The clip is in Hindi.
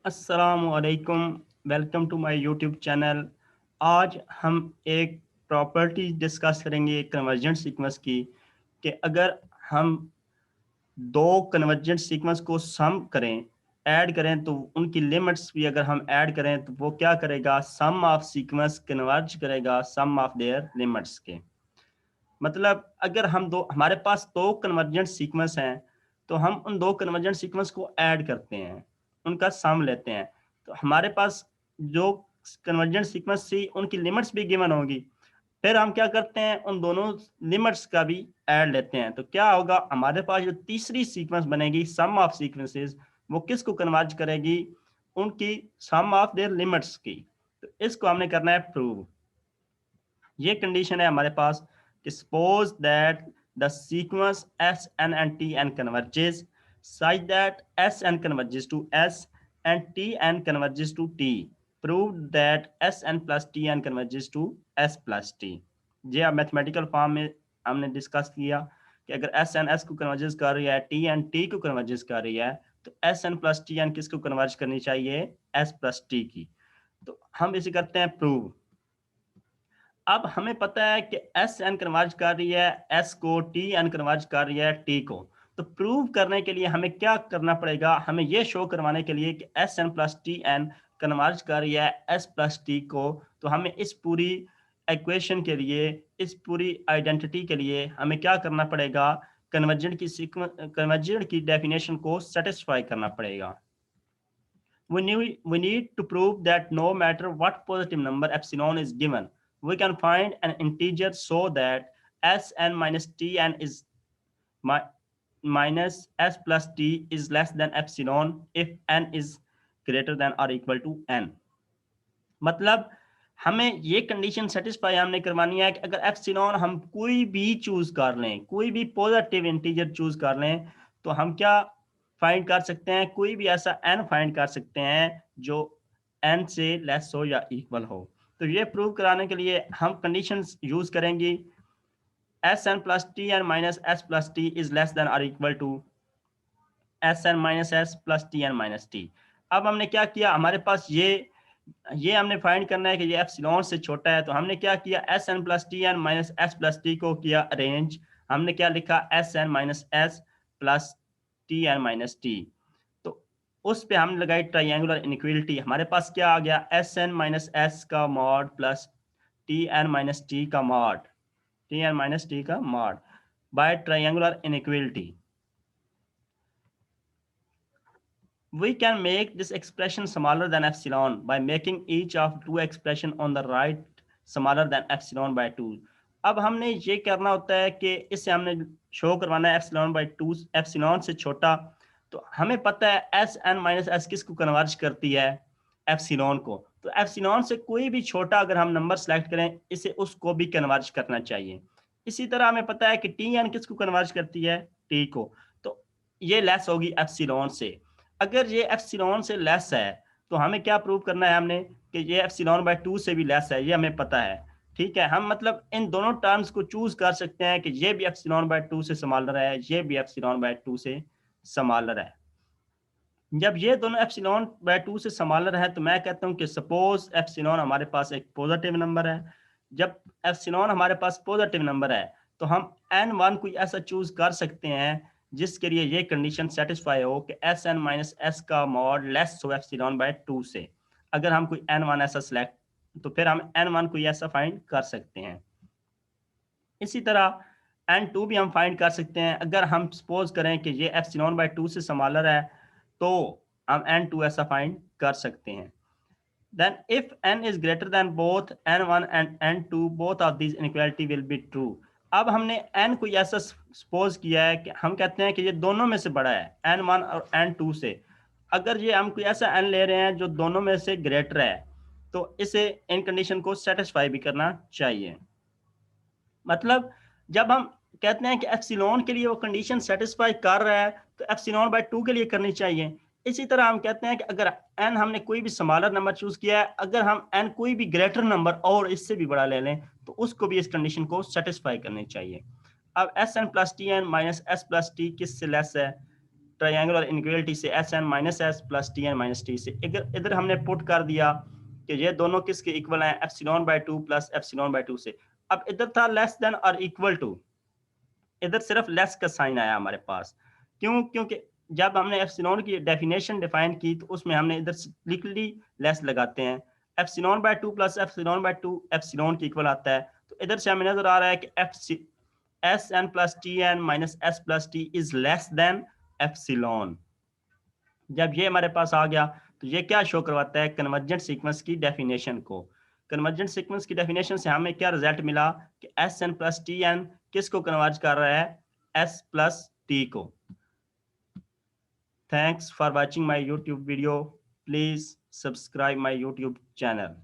अस्सलामुअलैकुम। Welcome to my YouTube channel. आज हम एक प्रॉपर्टी डिस्कस करेंगे कन्वर्जेंट सीक्वेंस की कि अगर हम दो कन्वर्जेंट सीक्वेंस को सम करें, ऐड करें, तो उनकी लिमिट्स भी अगर हम ऐड करें तो वो क्या करेगा, सम ऑफ सीक्वेंस कन्वर्ज करेगा सम ऑफ देयर लिमिट्स के। मतलब अगर हम दो हमारे पास दो कन्वर्जेंट सीक्वेंस हैं तो हम उन दो कन्वर्जेंट सीक्वेंस को ऐड करते हैं, उनका सम लेते हैं, तो हमारे पास जो कन्वर्जेंट सीक्वेंस थी उनकी लिमिट्स भी गिवन होगी। फिर हम क्या करते हैं, उन दोनों लिमिट्स का भी ऐड लेते हैं, तो क्या होगा, हमारे पास जो तीसरी सीक्वेंस बनेगी सम ऑफ सीक्वेंसेस, वो किसको कन्वर्ज करेगी, उनकी सम ऑफ देयर लिमिट्स की। तो इसको हमने करना है प्रूव। ये कंडीशन है हमारे पास कि suppose that the sequence S N and T N converges such that S N converges to S and T N converges to T. Prove that S N plus T N converges to S plus T. ये अब मैथमेटिकल फॉर्म में हमने डिस्कस किया कि अगर एस एन एस को कन्वर्जेस कर रही है, टी एन टी को कन्वर्जेस कर रही है, तो S N plus T N किसको कन्वर्ज करनी चाहिए, एस प्लस टी की। तो हम इसे करते हैं प्रूव। अब हमें पता है कि एस एन कन्वर्ज कर रही है एस को, टी एन कन्वर्ज कर रही है टी को। तो प्रूव करने के लिए हमें क्या करना पड़ेगा, हमें यह शो करवाने के लिए कि S N plus T N converge कर रही है एस प्लस टी को, तो हमें इस पूरी इक्वेशन के लिए, इस पूरी आइडेंटिटी के लिए हमें क्या करना पड़ेगा, कन्वर्जेंट की डेफिनेशन को सेटिस्फाई करना पड़ेगा। We need to prove that no matter what positive number epsilon is given, we can find an integer so that Sn minus Tn is minus S plus T is less than epsilon if n is greater than or equal to n। मतलब हमें ये कंडीशन सेटिस्फाई हमने करवानी है कि अगर एप्सिलॉन हम कोई भी चूज कर लें, कोई भी पॉजिटिव इंटीजर चूज कर लें, तो हम क्या फाइंड कर सकते हैं, कोई भी ऐसा एन फाइंड कर सकते हैं जो एन से लेस हो या इक्वल हो। तो ये प्रूव कराने के लिए हम कंडीशंस यूज करेंगे, S N plus T N minus S plus T is less than और equal to S N minus S plus T N minus T. अब हमने क्या किया, हमारे पास ये हमने फाइंड करना है कि ये एप्सिलॉन से छोटा है, तो हमने क्या किया, S N plus T N minus S plus T को किया अरेंज। हमने क्या लिखा, S N minus S plus T N minus T. तो उस पे हमने लगाई ट्राइंगुलर इनइक्वालिटी। हमारे पास क्या आ गया, एस एन माइनस एस का mod plus T N minus T का mod, T N minus T का mod by triangular inequality. We can make this expression smaller than epsilon by making each of two expression on the right smaller than epsilon by 2। अब हमने ये करना होता है कि इससे हमने शो करवाना है एप्सिलॉन बाई टू, एप्सिलॉन से छोटा। तो हमें पता है एस एन माइनस एस किसको कन्वर्ज करती है, एप्सिलॉन को। तो एप्सिलॉन से कोई भी छोटा अगर हम नंबर सेलेक्ट करें, इसे उसको भी कन्वर्ज करना चाहिए। इसी तरह हमें पता है कि टी एन किसको कन्वर्ज करती है, टी को। तो ये लेस होगी एप्सिलॉन से। अगर ये एप्सिलॉन से लेस है तो हमें क्या प्रूव करना है, हमने कि ये एप्सिलॉन बाय 2 से भी लेस है, ये हमें पता है। ठीक है, हम मतलब इन दोनों टर्म्स को चूज कर सकते हैं कि ये भी एप्सिलॉन बाय 2 से स्मॉलर है, ये भी एप्सिलॉन बाय 2 से स्मॉलर है। जब ये दोनों एप्सिलॉन बाय 2 से स्मॉलर है, तो मैं कहता हूं कि सपोज एप्सिलॉन हमारे पास एक पॉजिटिव नंबर है। जब एप्सिलॉन हमारे पास पॉजिटिव नंबर है, तो हम n1 कोई ऐसा चूज कर सकते हैं जिसके लिए ये कंडीशन सेटिस्फाई हो कि एस एन माइनस एस का मॉड लेस हो एप्सिलॉन बाय 2 से। अगर हम कोई n1 ऐसा सिलेक्ट, तो फिर हम n1 कोई ऐसा फाइंड कर सकते हैं। इसी तरह n2 भी हम फाइंड कर सकते हैं। अगर हम सपोज करें कि ये एप्सिलॉन बाय 2 से स्मॉलर है, तो हम n2 ऐसा फाइंड कर सकते हैं। Then if n is greater than both n1 and n2, both of these inequality will be true। अब हमने n को ऐसा सपोज किया है कि हम कहते हैं कि ये दोनों में से बड़ा है, n1 और n2 से। अगर ये हम कोई ऐसा n ले रहे हैं जो दोनों में से ग्रेटर है, तो इसे इन कंडीशन को सेटिस्फाई भी करना चाहिए। मतलब जब हम कहते हैं कि एप्सिलॉन के लिए वो कंडीशन सेटिस्फाई कर रहा है, तो एप्सिलॉन बाय 2 के लिए करनी चाहिए। इसी तरह हम कहते हैं कि अगर n हमने कोई भी स्मॉलर नंबर चूज किया है, अगर हम n कोई भी ग्रेटर नंबर और इससे भी बड़ा ले लें, तो उसको भी इस कंडीशन को सेटिस्फाई करनी चाहिए। अब S N plus T N minus S plus T किससे लेस है, ट्रायंगल और इनइक्वालिटी से S N minus S plus T N minus T से इधर हमने पुट कर दिया कि ये दोनों किसके इक्वल हैं, epsilon bye 2 plus epsilon bye 2 से। अब इधर था लेस देन और इक्वल टू, इधर सिर्फ लेस का साइन आया हमारे पास। क्यों? क्योंकि जब हमने एप्सिलॉन की डेफिनेशन डिफाइन की तो उसमें हमने इधर स्ट्रिक्टली लेस लगाते हैं। Epsilon bye 2 plus epsilon bye 2 epsilon की इक्वल आता है, तो इधर से हमें नजर आ रहा है कि F S N plus T N minus S plus T is less than epsilon. जब ये हमारे पास आ गया तो ये क्या शो करवाता है, कन्वर्जेंट सीक्वेंस की डेफिनेशन को। कन्वर्जेंट सीक्वेंस की डेफिनेशन से हमें क्या रिजल्ट मिला कि S N plus T N किसको कन्वर्ज कर रहा है, एस प्लस टी को। Thanks for watching my YouTube video, please subscribe my YouTube channel.